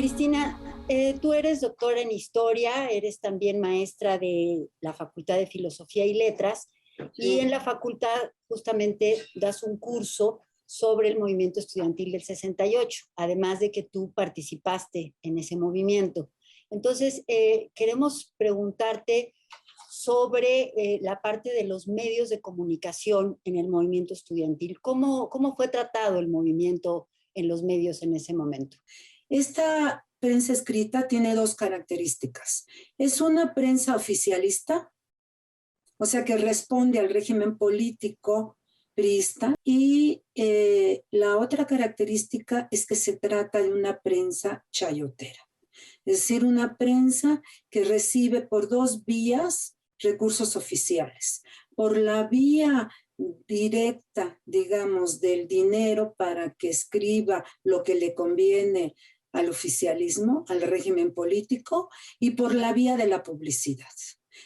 Cristina, tú eres doctora en historia, eres también maestra de la Facultad de Filosofía y Letras, y en Sí, la facultad justamente das un curso sobre el movimiento estudiantil del 68, además de que tú participaste en ese movimiento. Entonces, queremos preguntarte sobre la parte de los medios de comunicación en el movimiento estudiantil. ¿Cómo fue tratado el movimiento en los medios en ese momento? esta prensa escrita tiene dos características. Es una prensa oficialista, o sea que responde al régimen político priista, y la otra característica es que se trata de una prensa chayotera, es decir, una prensa que recibe por dos vías recursos oficiales. Por la vía directa, digamos, del dinero para que escriba lo que le conviene al oficialismo, al régimen político, y por la vía de la publicidad.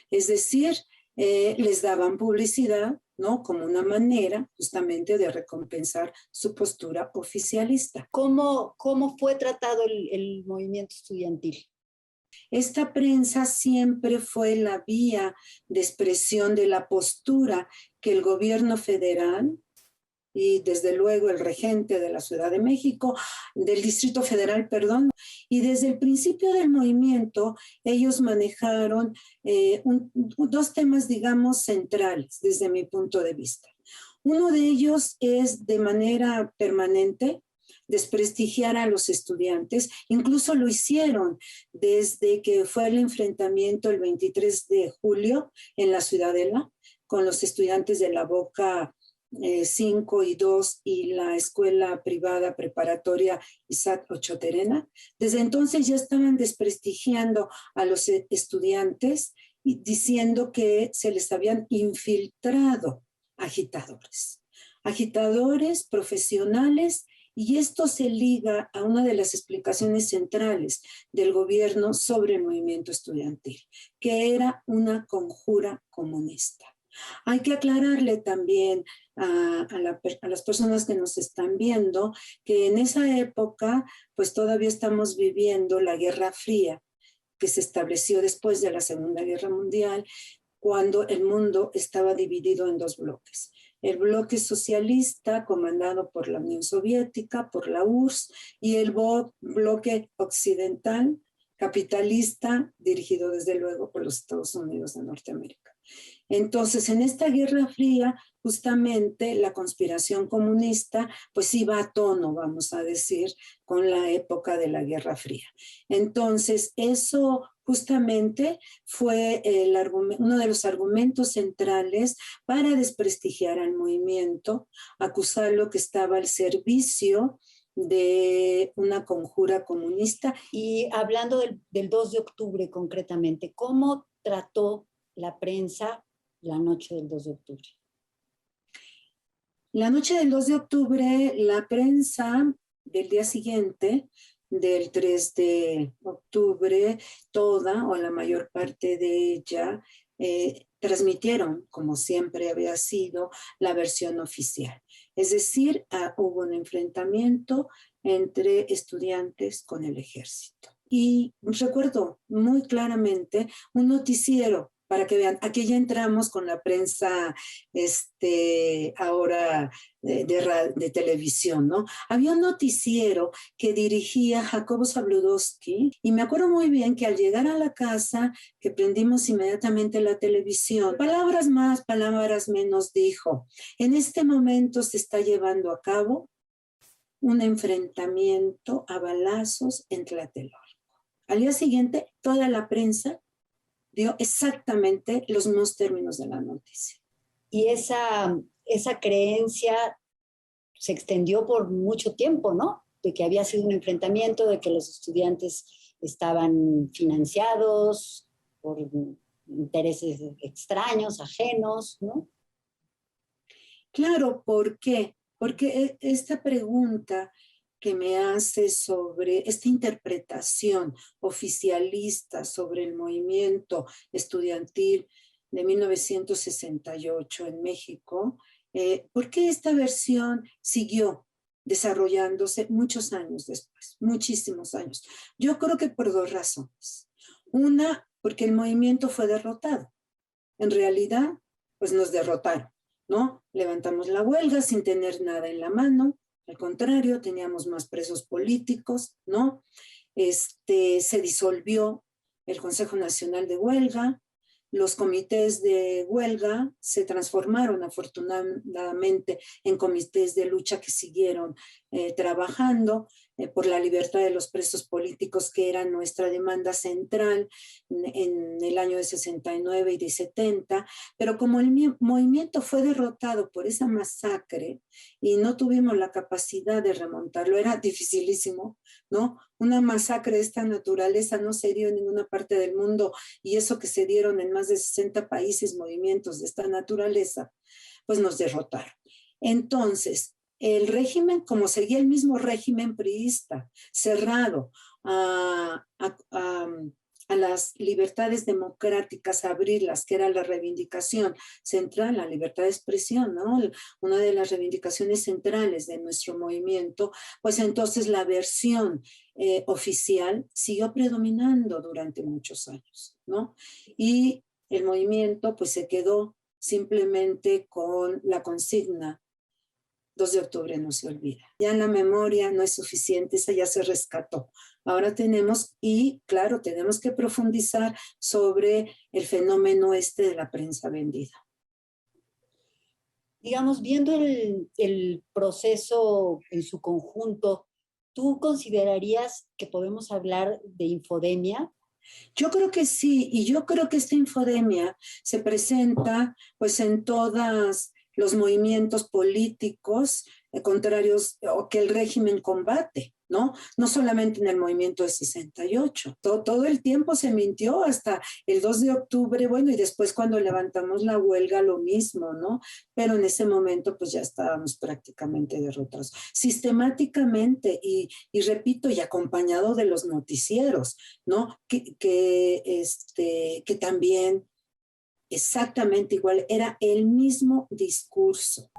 Es decir, les daban publicidad, ¿no? Como una manera justamente de recompensar su postura oficialista. ¿Cómo fue tratado el movimiento estudiantil? Esta prensa siempre fue la vía de expresión de la postura que el gobierno federal y desde luego el regente de la Ciudad de México, del Distrito Federal, perdón, y desde el principio del movimiento ellos manejaron dos temas, digamos, centrales desde mi punto de vista. Uno de ellos es de manera permanente desprestigiar a los estudiantes, incluso lo hicieron desde que fue el enfrentamiento el 23 de julio en la Ciudadela con los estudiantes de la Boca 5 y 2 y la escuela privada preparatoria Isaac Ochoterena. Desde entonces ya estaban desprestigiando a los estudiantes y diciendo que se les habían infiltrado agitadores profesionales, y esto se liga a una de las explicaciones centrales del gobierno sobre el movimiento estudiantil, que era una conjura comunista. Hay que aclararle también a las personas que nos están viendo que en esa época pues todavía estamos viviendo la Guerra Fría, que se estableció después de la Segunda Guerra Mundial, cuando el mundo estaba dividido en dos bloques. El bloque socialista, comandado por la Unión Soviética, por la URSS, y el bloque occidental, capitalista, dirigido desde luego por los Estados Unidos de Norteamérica. Entonces, en esta Guerra Fría, justamente la conspiración comunista pues iba a tono, vamos a decir, con la época de la Guerra Fría. Entonces, eso justamente fue uno de los argumentos centrales para desprestigiar al movimiento, acusarlo que estaba al servicio de una conjura comunista. Y hablando del 2 de octubre concretamente, ¿cómo trató la prensa la noche del 2 de octubre? La noche del 2 de octubre, la prensa del día siguiente, del 3 de octubre, toda o la mayor parte de ella, transmitieron, como siempre había sido, la versión oficial. Es decir, hubo un enfrentamiento entre estudiantes con el ejército. Y recuerdo muy claramente un noticiero, para que vean, aquí ya entramos con la prensa ahora de televisión, ¿no? Había un noticiero que dirigía Jacobo Zabludowski, y me acuerdo muy bien que al llegar a la casa, que prendimos inmediatamente la televisión, palabras más, palabras menos, dijo: en este momento se está llevando a cabo un enfrentamiento a balazos en Tlatelolco. Al día siguiente, toda la prensa dio exactamente los mismos términos de la noticia. Y esa creencia se extendió por mucho tiempo, ¿no? De que había sido un enfrentamiento, de que los estudiantes estaban financiados por intereses extraños, ajenos, ¿no? Claro, ¿por qué? Porque esta pregunta que me hace sobre esta interpretación oficialista sobre el movimiento estudiantil de 1968 en México, ¿por qué esta versión siguió desarrollándose muchos años después, muchísimos años. Yo creo que por dos razones. Una, porque el movimiento fue derrotado. En realidad, pues nos derrotaron, ¿no? Levantamos la huelga sin tener nada en la mano, al contrario, teníamos más presos políticos, ¿no? Se disolvió el Consejo Nacional de Huelga, los comités de huelga se transformaron afortunadamente en comités de lucha que siguieron trabajando por la libertad de los presos políticos, que era nuestra demanda central en el año de 69 y de 70, pero como el movimiento fue derrotado por esa masacre y no tuvimos la capacidad de remontarlo, era dificilísimo, ¿no? Una masacre de esta naturaleza no se dio en ninguna parte del mundo, y eso que se dieron en más de 60 países movimientos de esta naturaleza, pues nos derrotaron. Entonces, el régimen, como seguía el mismo régimen priista, cerrado a las libertades democráticas, a abrirlas, que era la reivindicación central, la libertad de expresión, ¿no? Una de las reivindicaciones centrales de nuestro movimiento, pues entonces la versión oficial siguió predominando durante muchos años, ¿no? Y el movimiento pues se quedó simplemente con la consigna 2 de octubre no se olvida. Ya en la memoria no es suficiente, esa ya se rescató. Ahora tenemos, y claro, tenemos que profundizar sobre el fenómeno de la prensa vendida. Digamos, viendo el proceso en su conjunto, ¿tú considerarías que podemos hablar de infodemia? Yo creo que sí, y yo creo que esta infodemia se presenta pues en todos los movimientos políticos contrarios o que el régimen combate, ¿no? No solamente en el movimiento de 68. Todo el tiempo se mintió hasta el 2 de octubre, bueno, y después cuando levantamos la huelga lo mismo, ¿no? Pero en ese momento pues ya estábamos prácticamente derrotados. Sistemáticamente y repito, y acompañado de los noticieros, ¿no? Que también exactamente igual, era el mismo discurso.